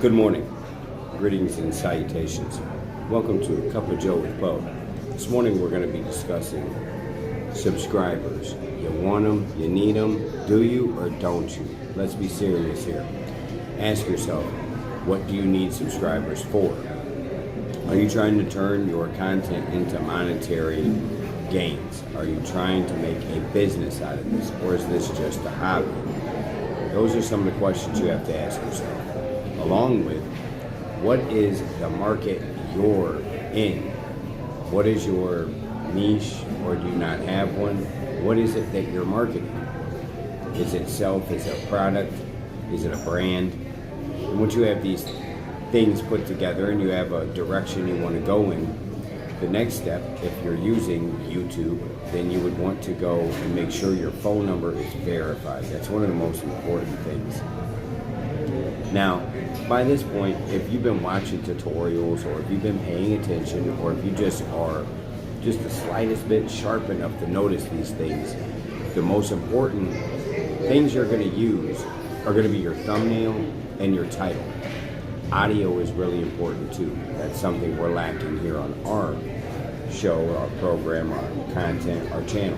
Good morning, greetings and salutations. Welcome to A Cup of Joe with Bo. This morning we're going to be discussing subscribers. You want them, you need them, do you or don't you? Let's be serious here. Ask yourself, what do you need subscribers for? Are you trying to turn your content into monetary gains? Are you trying to make a business out of this, or is this just a hobby? Those are some of the questions you have to ask yourself. Along with, what is the market you're in? What is your niche, or do you not have one? What is it that you're marketing? Is it self? Is it a product? Is it a brand? And once you have these things put together and you have a direction you want to go in, the next step, if you're using YouTube, then you would want to go and make sure your phone number is verified. That's one of the most important things. Now, by this point, if you've been watching tutorials, or if you've been paying attention, or if you just are just the slightest bit sharp enough to notice these things, the most important things you're going to use are going to be your thumbnail and your title. Audio is really important too. That's something we're lacking here on our show, our program, our content, our channel.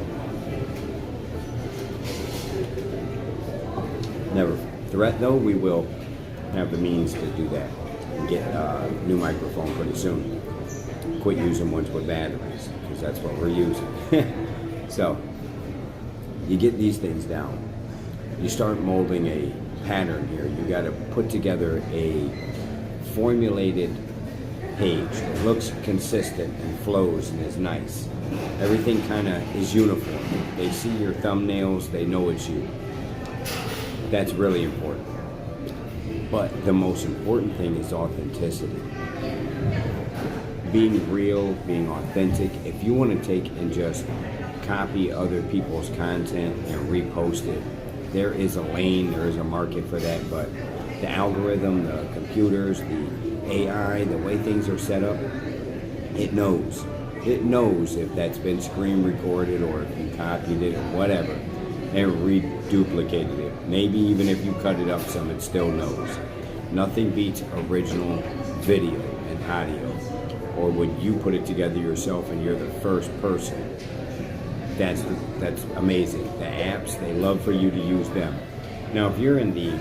Never threat though, we will have the means to do that and get a new microphone pretty soon. Quit using ones with batteries, because that's what we're using. So you get these things down, you start molding a pattern here. You got to put together a formulated page that looks consistent and flows and is nice. Everything kind of is uniform. They see your thumbnails, they know it's you. That's really important. But the most important thing is authenticity. Being real, being authentic. If you want to take and just copy other people's content and repost it, there is a lane, there is a market for that, but the algorithm, the computers, the AI, the way things are set up, it knows. It knows if that's been screen recorded, or if you copied it, or whatever, and reduplicated it. Maybe even if you cut it up some, it still knows. Nothing beats original video and audio, or when you put it together yourself and you're the first person. That's amazing. The apps, they love for you to use them. Now, if you're in the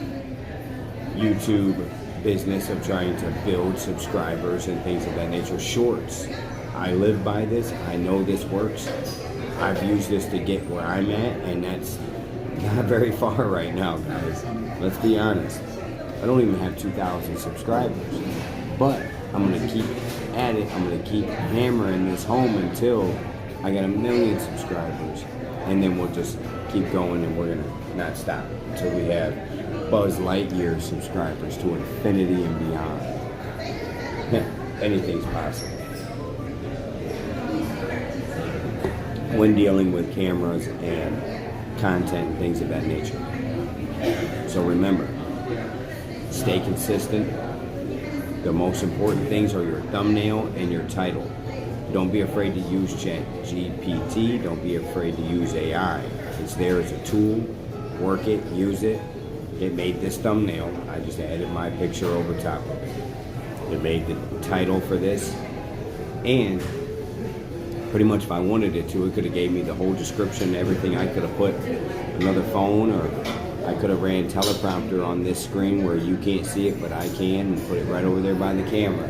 YouTube business of trying to build subscribers and things of that nature, shorts. I live by this. I know this works. I've used this to get where I'm at, and that's not very far right now, guys. Let's be honest. I don't even have 2,000 subscribers, but I'm going to keep at it. I'm going to keep hammering this home until I get 1 million subscribers, and then we'll just keep going, and we're going to not stop until we have Buzz Lightyear subscribers to infinity and beyond. Anything's possible. When dealing with cameras and content and things of that nature. So remember, stay consistent. The most important things are your thumbnail and your title. Don't be afraid to use ChatGPT. Don't be afraid to use AI. It's there as a tool. Work it, use it. It made this thumbnail. I just added my picture over top of it. It made the title for this. And pretty much if I wanted it to, it could have gave me the whole description, everything. I could have put another phone, or I could have ran teleprompter on this screen where you can't see it, but I can, and put it right over there by the camera.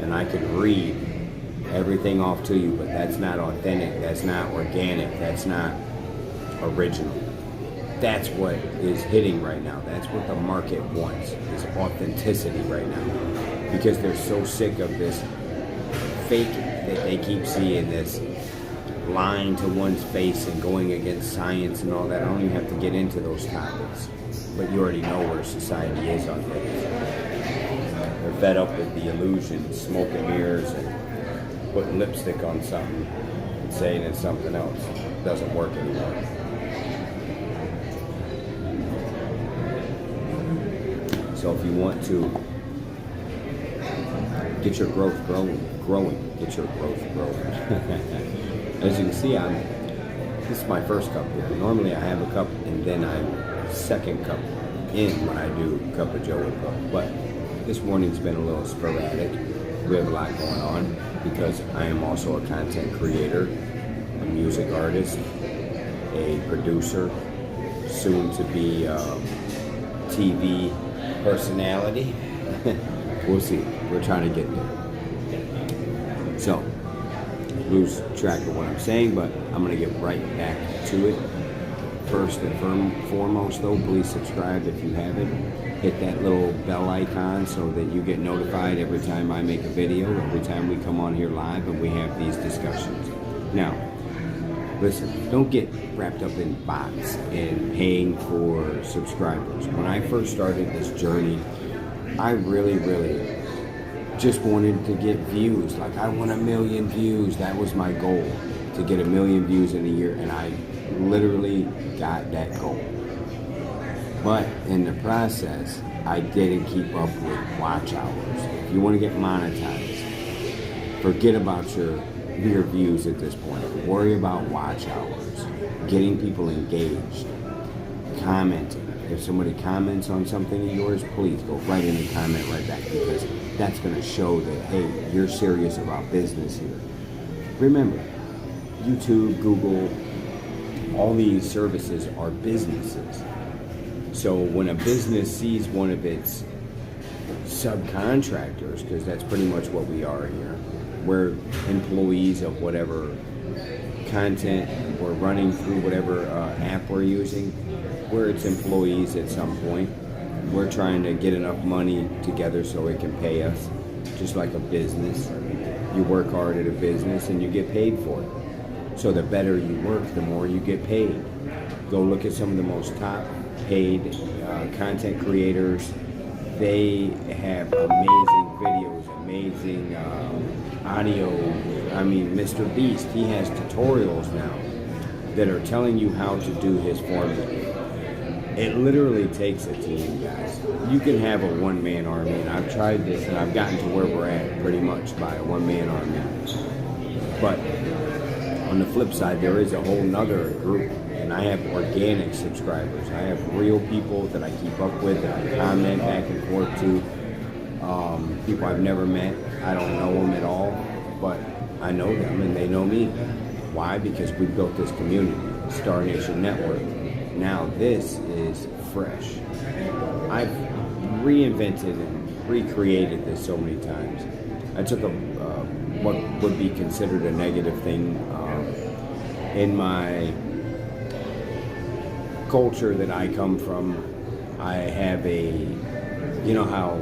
And I could read everything off to you, but that's not authentic. That's not organic. That's not original. That's what is hitting right now. That's what the market wants, is authenticity right now. Because they're so sick of this fake that they keep seeing, this lying to one's face and going against science and all that. I don't even have to get into those topics. But you already know where society is on things. They're fed up with the illusion, smoke and mirrors, and putting lipstick on something and saying it's something else. It doesn't work anymore. So if you want to get your growth growing, get your growth growing. As you can see, this is my first cup here. Normally I have a cup and then I'm second cup in when I do Cup of Joe with Bo. But This morning's been a little sporadic. We have a lot going on because I am also a content creator, a music artist, a producer, soon to be TV personality. We'll see. We're trying to get there. So, lose track of what I'm saying, but I'm going to get right back to it. First and foremost, though, please subscribe if you haven't. Hit that little bell icon so that you get notified every time I make a video, every time we come on here live and we have these discussions. Now, listen, don't get wrapped up in bots and paying for subscribers. When I first started this journey, I really just wanted to get views. Like, I want 1 million views. That was my goal, to get 1 million views in a year, and I literally got that goal. But in the process, I didn't keep up with watch hours. If you want to get monetized, forget about your views at this point. Worry about watch hours, getting people engaged, commenting. If somebody comments on something of yours, please go right in and comment right back, because that's going to show that, hey, you're serious about business here. Remember, YouTube, Google, all these services are businesses. So when a business sees one of its subcontractors, because that's pretty much what we are here, we're employees of whatever content we're running through, whatever app we're using, we're its employees at some point. We're trying to get enough money together so it can pay us, just like a business. You work hard at a business and you get paid for it. So the better you work, the more you get paid. Go look at some of the most top paid content creators. They have amazing videos, amazing audio. I mean, Mr. Beast, he has tutorials now that are telling you how to do his formula. It literally takes a team, guys. You can have a one-man army, and I've tried this, and I've gotten to where we're at pretty much by a one-man army. But on the flip side, there is a whole nother group, and I have organic subscribers. I have real people that I keep up with, that I comment back and forth to. People I've never met. I don't know them at all, but I know them and they know me. Why? Because we built this community, Star Nation Network. Now this is fresh. I've reinvented and recreated this so many times. I took what would be considered a negative thing in my culture that I come from. I have you know how,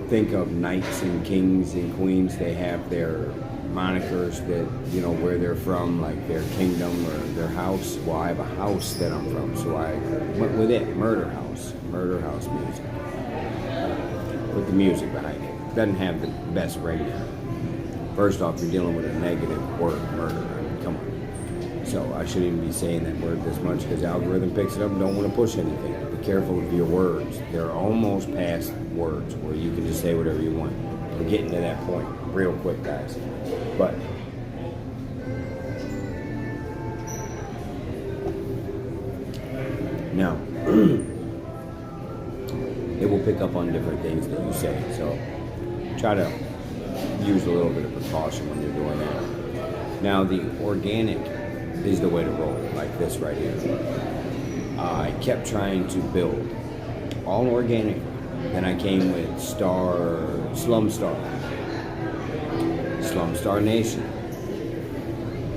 think of knights and kings and queens, they have their monikers that, you know, where they're from, like their kingdom or their house. Well, I have a house that I'm from, so I went with it, Murder House music, with the music behind it. Doesn't have the best rating. First off, you're dealing with a negative word, murder. I mean, come on. So I shouldn't even be saying that word this much, because the algorithm picks it up and don't want to push anything. Be careful of your words. They're almost past words where you can just say whatever you want. We're getting to that point real quick, guys. But now it will pick up on different things that you say. So try to use a little bit of precaution when you're doing that. Now the organic is the way to roll, like this right here. I kept trying to build all organic. Then I came with Slumstar Nation.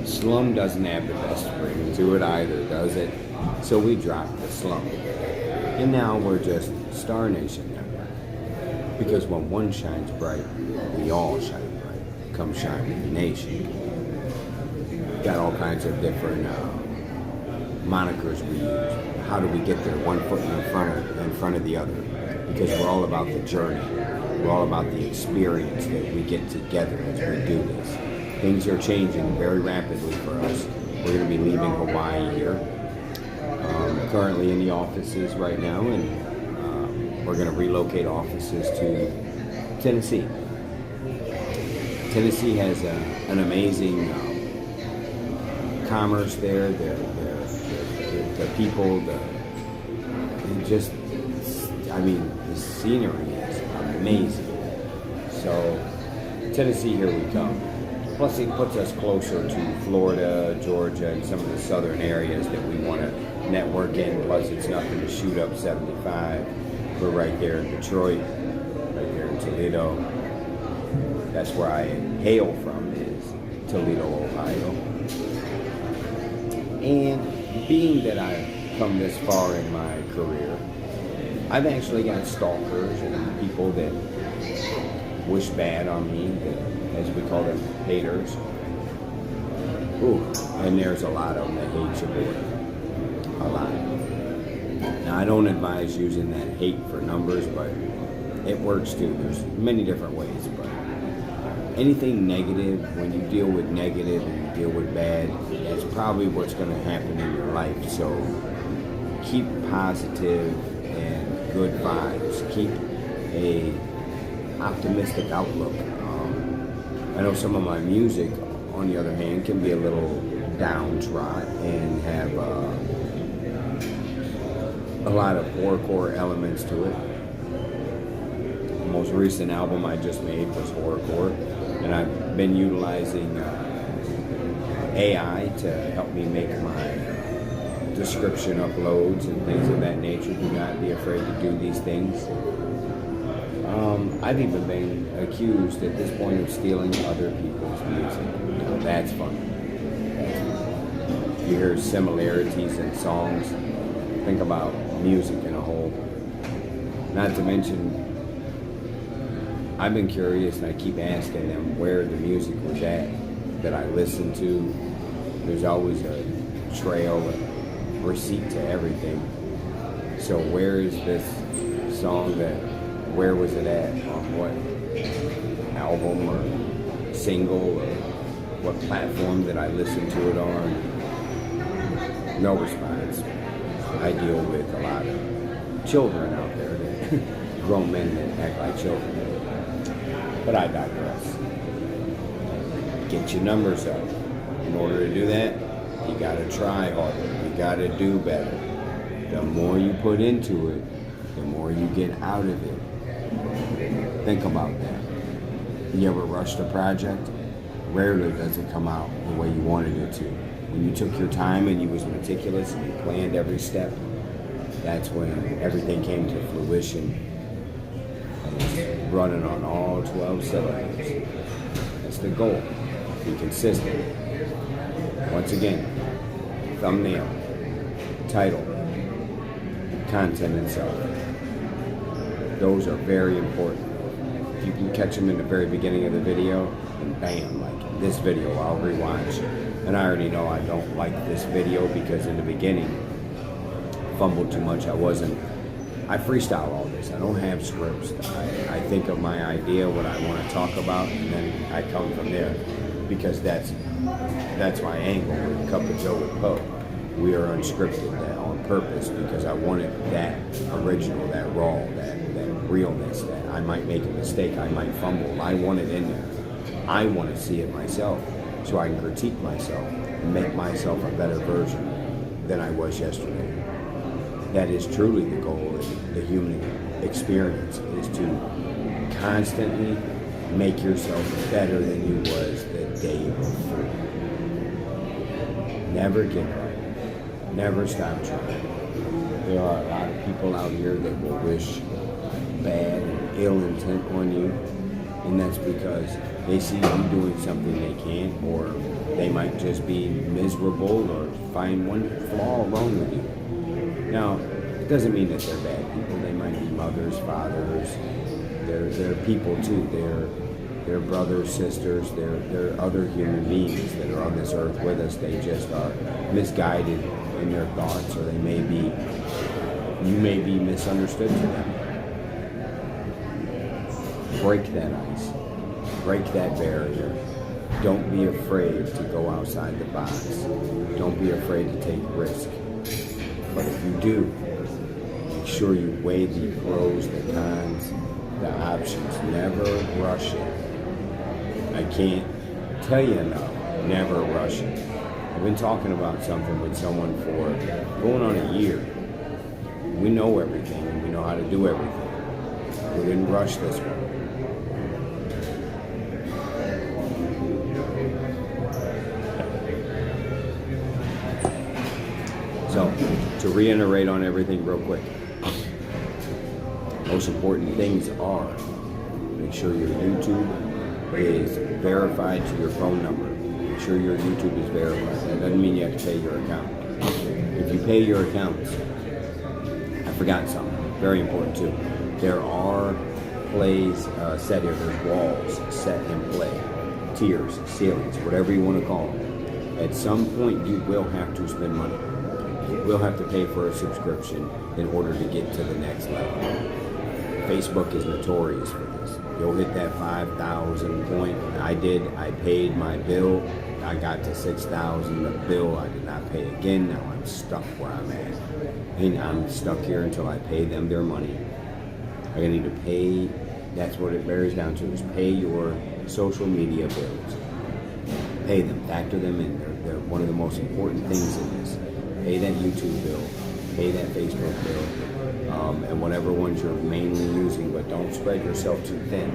Slum doesn't have the best ring to it either, does it? So we dropped the Slum. And now we're just Star Nation Network. Because when one shines bright, we all shine bright. Come shine with the nation. Got all kinds of different monikers we use. How do we get there? One foot in front of the other. Because we're all about the journey. We're all about the experience that we get together as we do this. Things are changing very rapidly for us. We're going to be leaving Hawaii here. Currently in the offices right now, and we're going to relocate offices to Tennessee. Tennessee has an amazing commerce there. The people, the scenery is amazing. So, Tennessee, here we come. Plus, it puts us closer to Florida, Georgia, and some of the southern areas that we want to network in. Plus, it's nothing to shoot up 75. We're right there in Detroit, right there in Toledo. That's where I hail from, is Toledo, Ohio. And being that I've come this far in my career, I've actually got stalkers and people that wish bad on me, that, as we call them, haters. Ooh, and there's a lot of them that hate your boy. A lot. Now, I don't advise using that hate for numbers, but it works too. There's many different ways, but anything negative, when you deal with negative and you deal with bad, that's probably what's going to happen in your life. So keep positive and good vibes. Keep a optimistic outlook. I know some of my music, on the other hand, can be a little downtrodden and have a lot of horrorcore elements to it. The most recent album I just made was horrorcore, and I've been utilizing AI to help me make my description uploads and things of that nature. Do not be afraid to do these things. I've even been accused at this point of stealing other people's music. Now, that's fun. You hear similarities in songs. Think about music in a whole. Not to mention, I've been curious and I keep asking them where the music was at that I listened to. There's always a trail, a receipt to everything. So where is this song where was it at? On what album or single or what platform that I listened to it on? No response. I deal with a lot of children out there, that grown men that act like children. But I digress. Get your numbers up. In order to do that, you gotta try harder. You gotta do better. The more you put into it, the more you get out of it. Think about that. You ever rushed a project? Rarely does it come out the way you wanted it to. When you took your time and you was meticulous and you planned every step, that's when everything came to fruition. And it's running on all 12 cylinders. That's the goal. Be consistent. Once again, thumbnail, title, content itself. Those are very important. If you can catch them in the very beginning of the video, and bam, like this video, I'll rewatch. And I already know I don't like this video because in the beginning, fumbled too much. I freestyle all this. I don't have scripts. I think of my idea, what I want to talk about, and then I come from there because that's my angle with Cup of Joe with Poe. We are unscripted, that on purpose, because I wanted that original, that raw, that realness, that I might make a mistake, I might fumble. I want it in there. I want to see it myself so I can critique myself and make myself a better version than I was yesterday. That is truly the goal of the human experience, is to constantly make yourself better than you was the day before. Never give up. Never stop trying. There are a lot of people out here that will wish bad and ill intent on you, and that's because they see you doing something they can't, or they might just be miserable or find one flaw wrong with you. Now, it doesn't mean that they're bad people. They might be mothers, fathers. They're people too. They're brothers, sisters. They're other human beings that are on this earth with us. They just are misguided in their thoughts, or you may be misunderstood to them. Break that ice. Break that barrier. Don't be afraid to go outside the box. Don't be afraid to take risk. But if you do, make sure you weigh the pros, the cons, the options. Never rush it. I can't tell you enough. Never rush it. I've been talking about something with someone for going on a year. We know everything and we know how to do everything. Couldn't rush this one. So, to reiterate on everything real quick, most important things are make sure your YouTube is verified to your phone number. Make sure your YouTube is verified. That doesn't mean you have to pay your account. If you pay your accounts, I forgot something very important too. There are plays set here. There's walls set in play, tiers, ceilings, whatever you want to call them. At some point, you will have to spend money. You will have to pay for a subscription in order to get to the next level. Facebook is notorious for this. You'll hit that 5,000 point. I paid my bill. I got to 6,000. The bill I did not pay again. Now I'm stuck where I'm at. And I'm stuck here until I pay them their money. I need to pay. That's what it bears down to, is pay your social media bills. Pay them. Factor them in. They're one of the most important things in this. Pay that YouTube bill. Pay that Facebook bill. And whatever ones you're mainly using, but don't spread yourself too thin.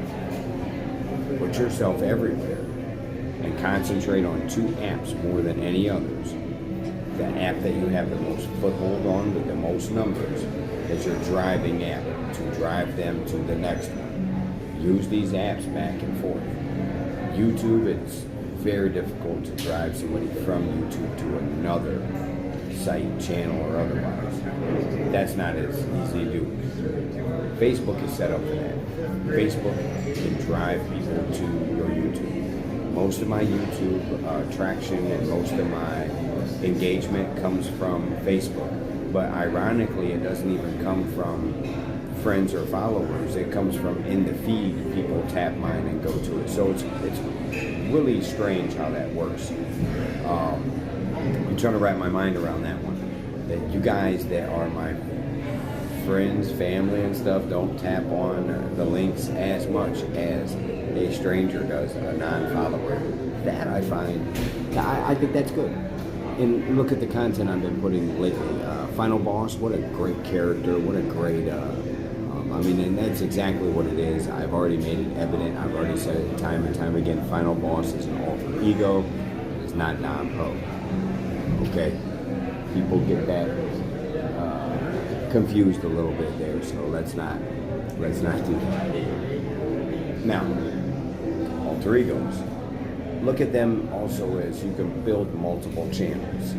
Put yourself everywhere and concentrate on 2 apps more than any others. The app that you have the most foothold on with the most numbers is your driving app to drive them to the next one. Use these apps back and forth. YouTube, it's very difficult to drive somebody from YouTube to another site, channel, or otherwise. That's not as easy to do. Facebook is set up for that. Facebook can drive people to your YouTube. Most of my YouTube traction and most of my engagement comes from Facebook. But ironically, it doesn't even come from friends or followers. It comes from in the feed. People tap mine and go to it. So it's really strange how that works. I'm trying to wrap my mind around that one. That you guys that are my friends, family, and stuff don't tap on the links as much as a stranger does, a non-follower. That I find, I think that's good. And look at the content I've been putting lately. Final Boss, what a great character, what a great, and that's exactly what it is. I've already made it evident. I've already said it time and time again. Final Boss is an alter ego. It's not non-pro. Okay? People get that confused a little bit there, so let's not do that. Now, alter egos. Look at them also as you can build multiple channels.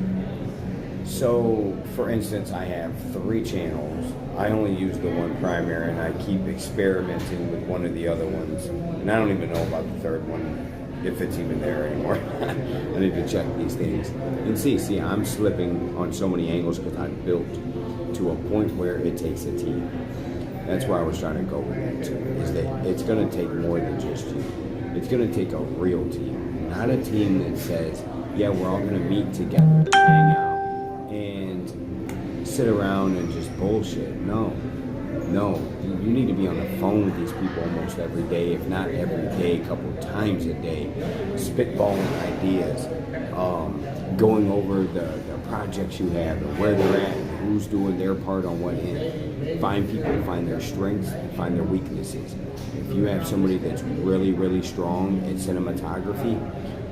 So, for instance, I have 3 channels. I only use the one primary, and I keep experimenting with one of the other ones. And I don't even know about the third one, if it's even there anymore. I need to check these things. And see, I'm slipping on so many angles because I've built to a point where it takes a team. That's why I was trying to go with that too, is that it's going to take more than just you. It's going to take a real team, not a team that says, yeah, we're all going to meet together, hang out, and sit around and just bullshit. No, you need to be on the phone with these people almost every day, if not every day, a couple times a day, spitballing ideas, going over the projects you have and where they're at, and who's doing their part on what end. Find people, find their strengths, and find their weaknesses. If you have somebody that's really, really strong at cinematography,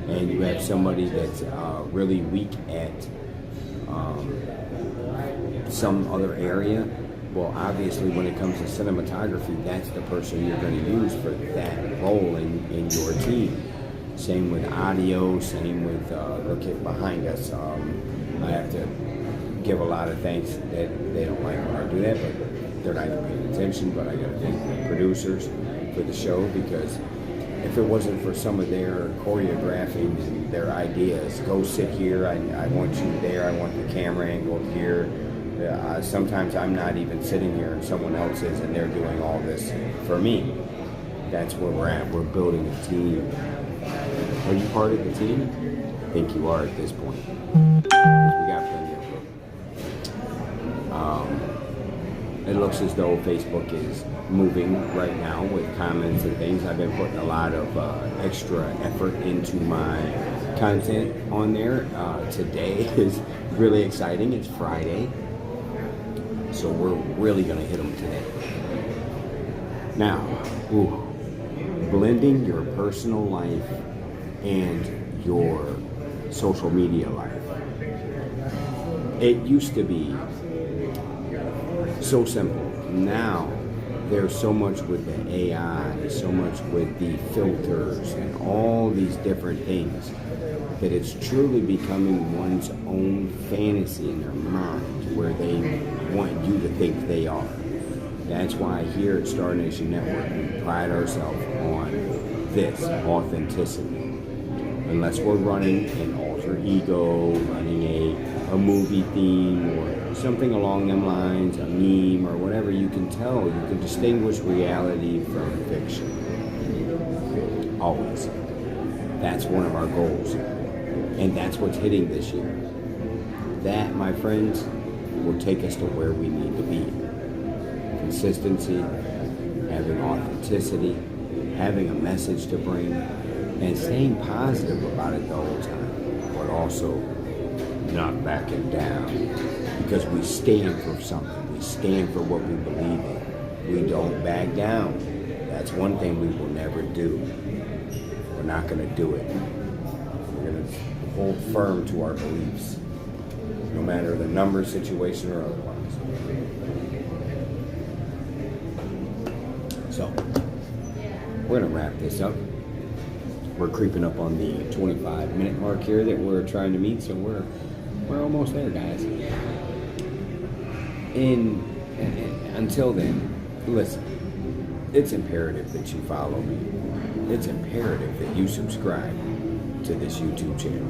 and you have somebody that's really weak at some other area, well, obviously when it comes to cinematography, that's the person you're going to use for that role in your team. Same with audio, same with, look at behind us. I have to give a lot of thanks that they don't like when I do that, but they're not even paying attention. But I got to thank the producers for the show, because if it wasn't for some of their choreographing and their ideas, go sit here, I want you there, I want the camera angle here. Sometimes I'm not even sitting here and someone else is, and they're doing all this for me. That's where we're at. We're building a team. Are you part of the team? I think you are at this point. Because we got plenty of them. It looks as though Facebook is moving right now with comments and things. I've been putting a lot of extra effort into my content on there. Today is really exciting. It's Friday. So we're really going to hit them today. Now, ooh, blending your personal life and your social media life. It used to be so simple. Now, there's so much with the AI, so much with the filters and all these different things that it's truly becoming one's own fantasy in their mind where they want you to think they are. That's why here at Star Nation Network, we pride ourselves on this authenticity. Unless we're running an alter ego, running a movie theme or something along them lines, a meme or whatever, you can tell, you can distinguish reality from fiction. Always. That's one of our goals. And that's what's hitting this year. That, my friends, will take us to where we need to be. Consistency, having authenticity, having a message to bring, and staying positive about it the whole time, but also not backing down, because we stand for something. We stand for what we believe in. We don't back down. That's one thing we will never do. We're not going to do it. We're going to hold firm to our beliefs, no matter the number, situation, or otherwise. So, we're going to wrap this up. We're creeping up on the 25-minute mark here that we're trying to meet, so we're almost there, guys. And until then, listen, it's imperative that you follow me. It's imperative that you subscribe to this YouTube channel,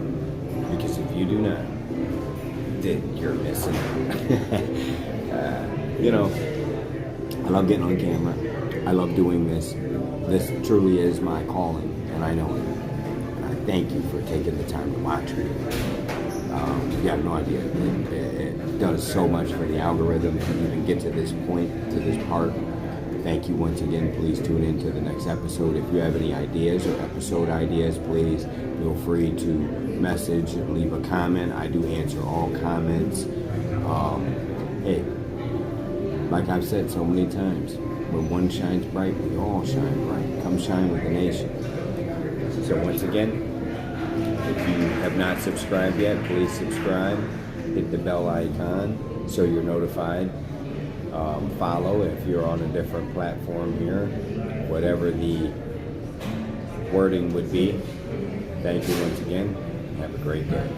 because if you do not, then you're missing out. I love getting on camera. I love doing this. This truly is my calling, and I know it. And I thank you for taking the time to watch me. You have no idea. It does so much for the algorithm to even get to this point, to this part. Thank you once again. Please tune in to the next episode. If you have any ideas or episode ideas, please feel free to message, leave a comment. I do answer all comments. Hey, like I've said so many times, when one shines bright, we all shine bright. Come shine with the nation. So once again, if you have not subscribed yet, please subscribe. Hit the bell icon so you're notified. Follow if you're on a different platform here, whatever the wording would be. Thank you once again. Have a great day.